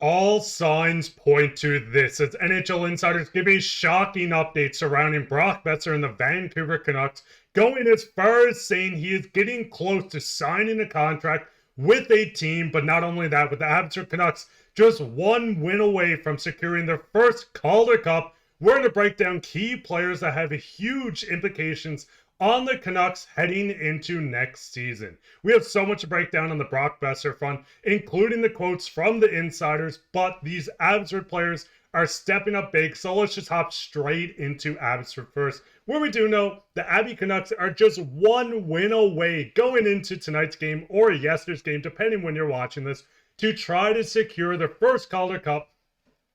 All signs point to this as NHL insiders give a shocking update surrounding Brock Boeser and the Vancouver Canucks, going as far as saying he is getting close to signing a contract with a team. But not only that, with the Abbotsford Canucks just one win away from securing their first Calder Cup, we're going to break down key players that have huge implications on the Canucks heading into next season. We have so much to break down on the Brock Boeser front, including the quotes from the insiders, but these Abbotsford players are stepping up big, so let's just hop straight into Abbotsford first, where we do know the Abby Canucks are just one win away going into tonight's game or yesterday's game, depending when you're watching this, to try to secure their first Calder Cup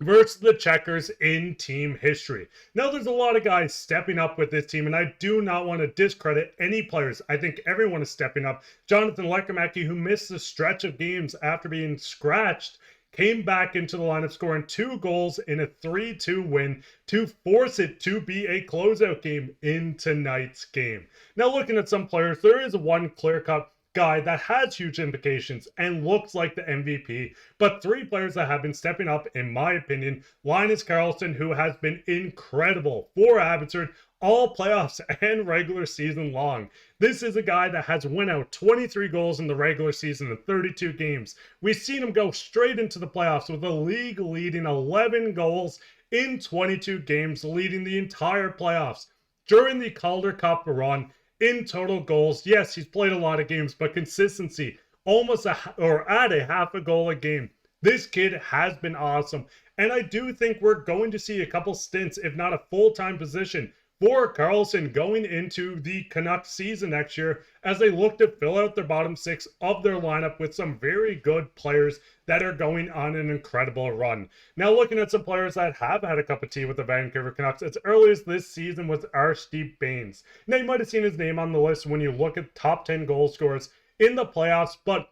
versus the Checkers in team history. Now, there's a lot of guys stepping up with this team, and I do not want to discredit any players. I think everyone is stepping up. Jonathan Leckernacki, who missed a stretch of games after being scratched, came back into the lineup, scoring 2 goals in a 3-2 win to force it to be a closeout game in tonight's game. Now, looking at some players, there is one clear-cut guy that has huge implications and looks like the MVP, but 3 players that have been stepping up, in my opinion. Linus Karlsson, who has been incredible for Abbotsford all playoffs and regular season long. This is a guy that has won out 23 goals in the regular season in 32 games. We've seen him go straight into the playoffs with a league-leading 11 goals in 22 games, leading the entire playoffs. During the Calder Cup run, in total goals, yes, he's played a lot of games, but consistency, almost at a half a goal a game. This kid has been awesome, and I do think we're going to see a couple stints, if not a full-time position, for Karlsson going into the Canucks season next year as they look to fill out their bottom 6 of their lineup with some very good players that are going on an incredible run. Now, looking at some players that have had a cup of tea with the Vancouver Canucks as early as this season was Arshdeep Bains. Now, you might have seen his name on the list when you look at top 10 goal scorers in the playoffs, but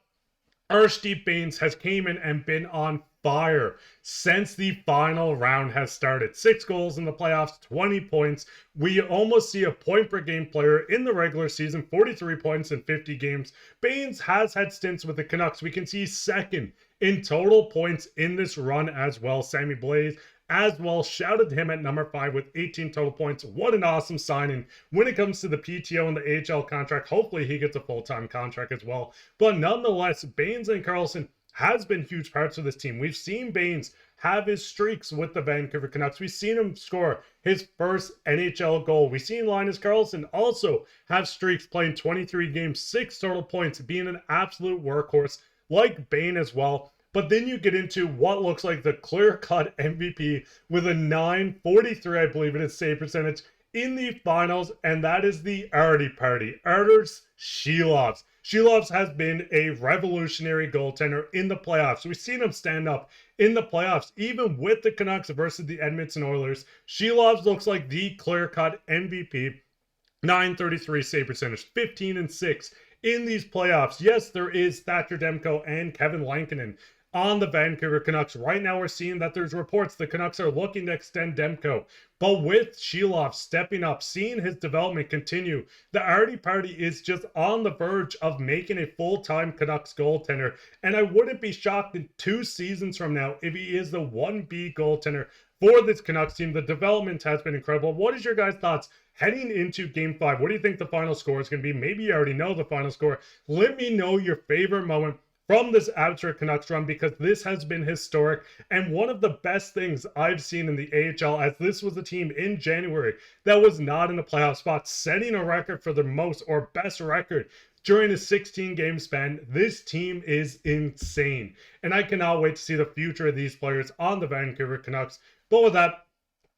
Arshdeep Bains has came in and been on fire since the final round has started. 6 goals in the playoffs, 20 points. We almost see a point per game player in the regular season, 43 points in 50 games. Bains has had stints with the Canucks. We can see second in total points in this run as well. Sammy Blaze as well shouted him at number 5 with 18 total points. What an awesome signing when it comes to the PTO and the AHL contract. Hopefully he gets a full-time contract as well. But nonetheless, Bains and Karlsson has been huge parts of this team. We've seen Bains have his streaks with the Vancouver Canucks. We've seen him score his first NHL goal. We've seen Linus Karlsson also have streaks, playing 23 games, 6 total points, being an absolute workhorse like Bain as well. But then you get into what looks like the clear-cut MVP with a .943, I believe it is, save percentage in the finals, and that is the Artie Party, Arturs Shilovs. Shilovs has been a revolutionary goaltender in the playoffs. We've seen him stand up in the playoffs, even with the Canucks versus the Edmonton Oilers. Shilovs looks like the clear-cut MVP. .933 save percentage, 15-6 in these playoffs. Yes, there is Thatcher Demko and Kevin Lankinen on the Vancouver Canucks. Right now, we're seeing that there's reports the Canucks are looking to extend Demko. But with Shilov stepping up, seeing his development continue, the Artie Party is just on the verge of making a full-time Canucks goaltender. And I wouldn't be shocked in 2 seasons from now if he is the 1B goaltender for this Canucks team. The development has been incredible. What is your guys' thoughts heading into Game 5? What do you think the final score is going to be? Maybe you already know the final score. Let me know your favorite moment from this Abbotsford Canucks run, because this has been historic and one of the best things I've seen in the AHL, as this was a team in January that was not in the playoff spot, setting a record for the most or best record during a 16-game span. This team is insane, and I cannot wait to see the future of these players on the Vancouver Canucks. But with that,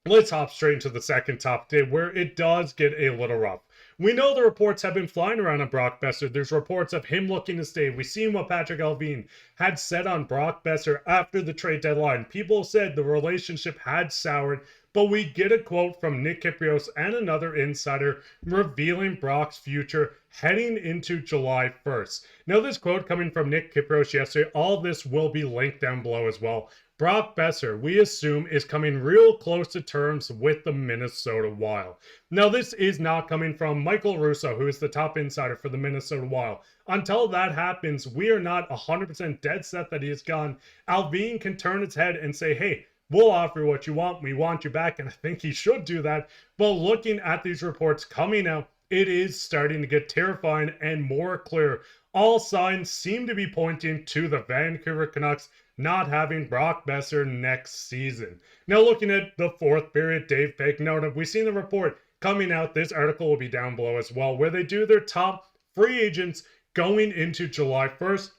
let's hop straight into the second top day, where it does get a little rough. We know the reports have been flying around on Brock Boeser. There's reports of him looking to stay. We've seen what Patrik Allvin had said on Brock Boeser after the trade deadline. People said the relationship had soured, but we get a quote from Nick Kypreos and another insider revealing Brock's future heading into July 1st. Now, this quote coming from Nick Kypreos yesterday, all this will be linked down below as well. Brock Boeser, we assume, is coming real close to terms with the Minnesota Wild. Now, this is not coming from Michael Russo, who is the top insider for the Minnesota Wild. Until that happens, we are not 100% dead set that he is gone. Allvin can turn his head and say, hey, we'll offer what you want. We want you back. And I think he should do that. But looking at these reports coming out, it is starting to get terrifying and more clear. All signs seem to be pointing to the Vancouver Canucks not having Brock Boeser next season. Now, looking at the fourth period, Dave Pagnotta, we've seen the report coming out. This article will be down below as well, where they do their top free agents going into July 1st.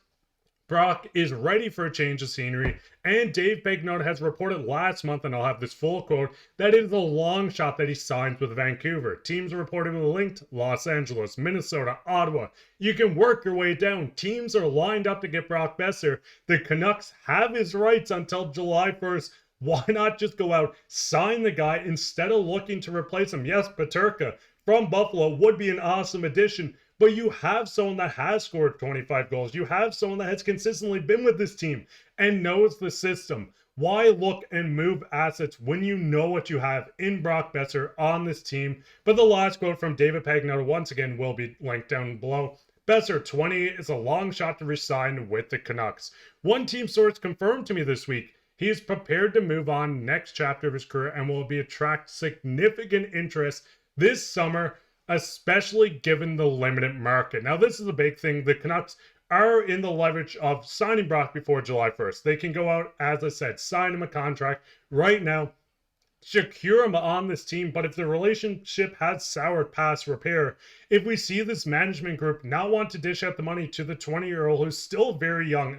Brock is ready for a change of scenery, and Dave Pagnotta has reported last month, and I'll have this full quote, that it is a long shot that he signs with Vancouver. Teams are reportedly linked: Los Angeles, Minnesota, Ottawa. You can work your way down. Teams are lined up to get Brock Boeser. The Canucks have his rights until July 1st. Why not just go out, sign the guy instead of looking to replace him? Yes, Peterka from Buffalo would be an awesome addition, but you have someone that has scored 25 goals. You have someone that has consistently been with this team and knows the system. Why look and move assets when you know what you have in Brock Boeser on this team? But the last quote from David Pagnotta, once again, will be linked down below. Boeser, 28, is a long shot to resign with the Canucks. One team source confirmed to me this week he is prepared to move on next chapter of his career and will attract significant interest this summer, especially given the limited market. Now, this is a big thing. The Canucks are in the leverage of signing Brock before July 1st. They can go out, as I said, sign him a contract right now, secure him on this team. But if the relationship has soured past repair, if we see this management group not want to dish out the money to the 20-year-old who's still very young,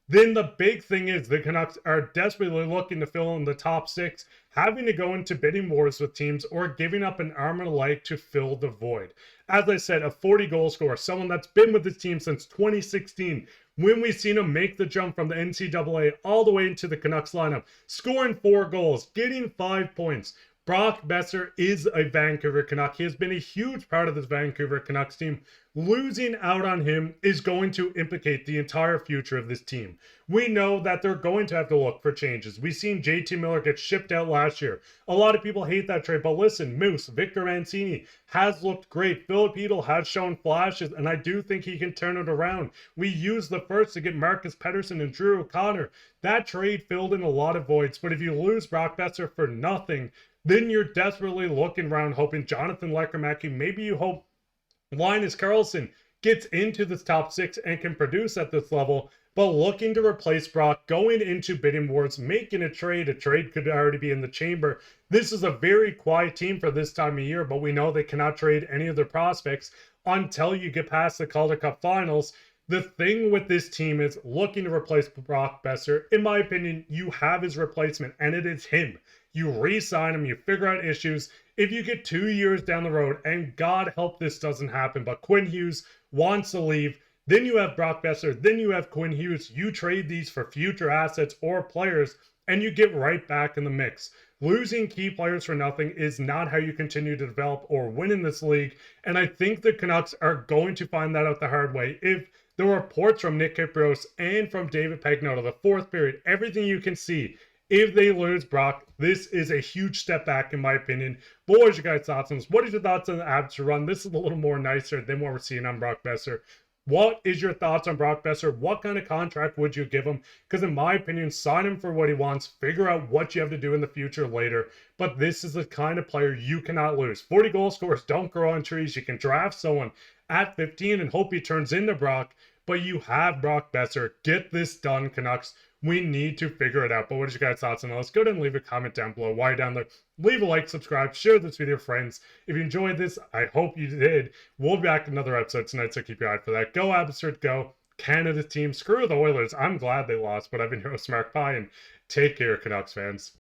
then the big thing is the Canucks are desperately looking to fill in the top six, having to go into bidding wars with teams or giving up an arm and a leg to fill the void. As I said, a 40-goal scorer, someone that's been with this team since 2016, when we've seen him make the jump from the NCAA all the way into the Canucks lineup, scoring 4 goals, getting 5 points. Brock Boeser is a Vancouver Canuck. He has been a huge part of this Vancouver Canucks team. Losing out on him is going to implicate the entire future of this team. We know that they're going to have to look for changes. We've seen JT Miller get shipped out last year. A lot of people hate that trade, but listen, Moose, Victor Mancini has looked great. Filip Hronek has shown flashes, and I do think he can turn it around. We used the first to get Elias Pettersson and Drew O'Connor. That trade filled in a lot of voids, but if you lose Brock Boeser for nothing, then you're desperately looking around hoping Jonathan Lekkerimäki, maybe you hope Linus Karlsson gets into this top 6 and can produce at this level, but looking to replace Brock, going into bidding wars, making a trade could already be in the chamber. This is a very quiet team for this time of year, but we know they cannot trade any of their prospects until you get past the Calder Cup finals. The thing with this team is looking to replace Brock Boeser. In my opinion, you have his replacement, and it is him. You re-sign him, you figure out issues. If you get 2 years down the road, and God help this doesn't happen, but Quinn Hughes wants to leave, then you have Brock Boeser, then you have Quinn Hughes. You trade these for future assets or players, and you get right back in the mix. Losing key players for nothing is not how you continue to develop or win in this league, and I think the Canucks are going to find that out the hard way. If the reports from Nick Kypreos and from David Pagnotta, the fourth period, everything you can see, if they lose Brock, this is a huge step back in my opinion. But what is your guys' thoughts on this? What is your thoughts on the Abbotsford run? This is a little more nicer than what we're seeing on Brock Boeser. What is your thoughts on Brock Boeser? What kind of contract would you give him? Because in my opinion, sign him for what he wants. Figure out what you have to do in the future later. But this is the kind of player you cannot lose. 40 goal scorers don't grow on trees. You can draft someone at 15 and hope he turns into Brock. But you have Brock Boeser. Get this done, Canucks. We need to figure it out. But what is your guys' thoughts on this? Go ahead and leave a comment down below while you're down there. Leave a like, subscribe, share this with your friends. If you enjoyed this, I hope you did. We'll be back with another episode tonight, so keep your eye out for that. Go Abbotsford, go. Canada's team. Screw the Oilers. I'm glad they lost, but I've been your host, Mark Pye, and take care, Canucks fans.